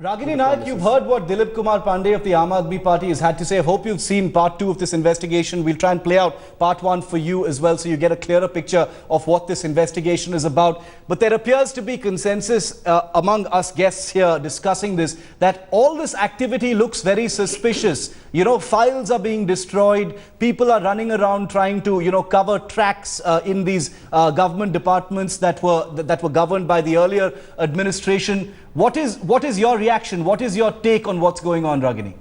Ragini Nayak, you've heard what Dilip Kumar Pandey of the Aam Aadmi Party has had to say. I hope you've seen part 2 of this investigation. We'll try and play out part 1 for you as well, so you get a clearer picture of what this investigation is about. But there appears to be consensus among us guests here discussing this, that all this activity looks very suspicious. You know, files are being destroyed. People are running around trying to, cover tracks in these government departments that were governed by the earlier administration. What is your reaction? What is your take on what's going on, Ragini?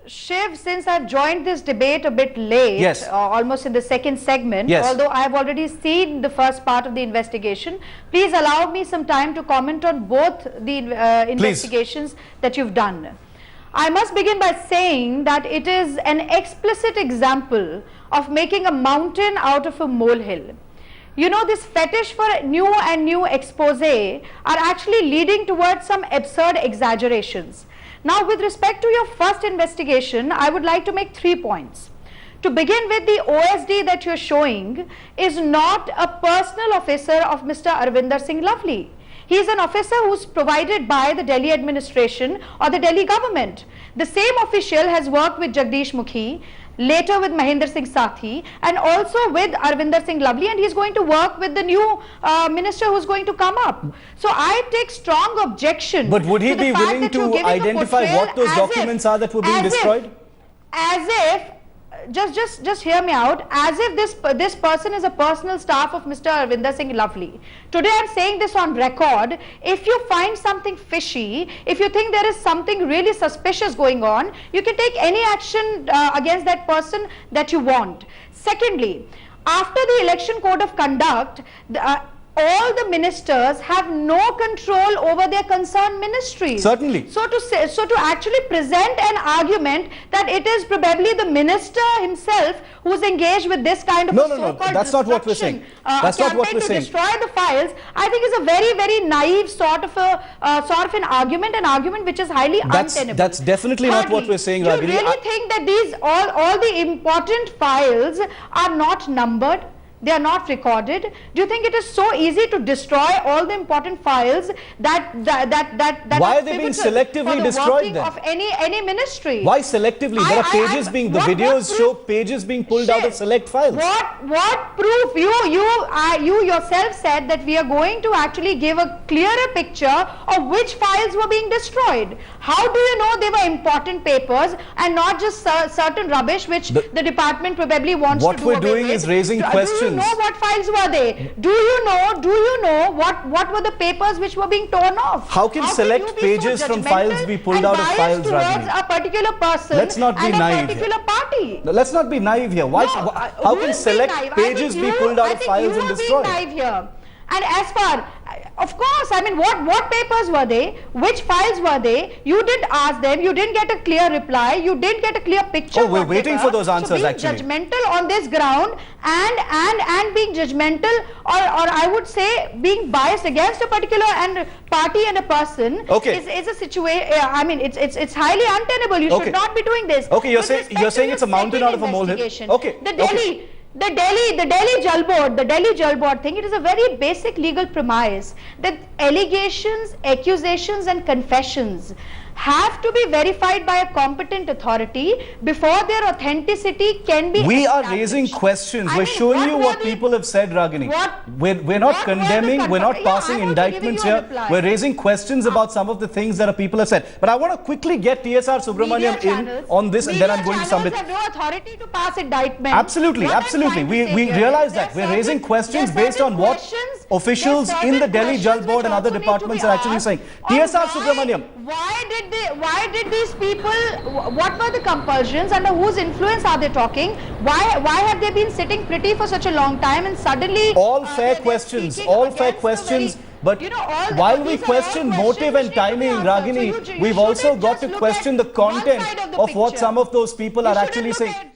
Shiv, since I've joined this debate a bit late, yes, almost in the second segment, yes, although I've already seen the first part of the investigation, please allow me some time to comment on both the investigations that you've done. I must begin by saying that it is an explicit example of making a mountain out of a molehill. You know, this fetish for new and new expose are actually leading towards some absurd exaggerations. Now, with respect to your first investigation, I would like to make 3 points. To begin with, the OSD that you're showing is not a personal officer of Mr. Arvinder Singh Lovely. He is an officer who's provided by the Delhi administration or the Delhi government. The same official has worked with Jagdish Mukhi, later with Mahendra Singh Sathi, and also with Arvinder Singh Lovely, and he's going to work with the new minister who's going to come up. So I take strong objection. But would he be willing to identify what those documents are that were being destroyed? As if, just hear me out, as if this person is a personal staff of Mr. Arvinder Singh Lovely. Today I'm saying this on record. If you find something fishy, if you think there is something really suspicious going on, you can take any action against that person that you want. Secondly, after the election code of conduct, all the ministers have no control over their concerned ministries. Certainly. So to actually present an argument that it is probably the minister himself who's engaged with this kind of no, that's not what we're saying. That's not what we're saying. To destroy the files, I think is a very, very naive sort of an argument which is highly untenable. That's definitely not what we're saying, Ragini. Do you really think that these all the important files are not numbered? They are not recorded? Do you think it is so easy to destroy all the important files that why are they being selectively destroyed then? Of any ministry? Why selectively? There are pages being, the videos show pages being pulled out of select files. What proof? You yourself said that we are going to actually give a clearer picture of which files were being destroyed. How do you know they were important papers and not just certain rubbish which the department probably wants to do away with? What we're doing is raising questions. Do you know what files were they? Do you know what were the papers which were being torn off? How can select pages from files be pulled out of files, Ragini? A particular person Let's not be and naive a particular party. No, let's not be naive here. Why? How can select pages be pulled out of files and destroyed? I think you are being naive here. And as far, of course, I mean, what papers were they? Which files were they? You didn't ask them. You didn't get a clear reply. You didn't get a clear picture. Oh, we're waiting for those answers, so actually. Being judgmental on this ground and being judgmental, or I would say being biased against a particular party and a person is a situation. I mean, it's highly untenable. You should not be doing this. Okay, you're saying it's a mountain out of a molehill. Okay. The Delhi Jal Board thing, it is a very basic legal premise that allegations, accusations and confessions have to be verified by a competent authority before their authenticity can be We are raising questions. We're showing you what people have said, Ragini. We're not condemning, we're not passing indictments here. We're raising questions about some of the things that people have said. But I want to quickly get TSR Subramaniam in on this, and then I'm going to submit. Have no authority to pass indictments. Absolutely. We realize that. We're raising questions based on what officials in the Delhi Jal Board and other departments are actually saying. TSR Subramaniam. Why did these people, what were the compulsions, under whose influence are they talking? Why have they been sitting pretty for such a long time and suddenly... All fair questions, but while we question motive and timing, Ragini, we've also got to question the content of what some of those people are actually saying.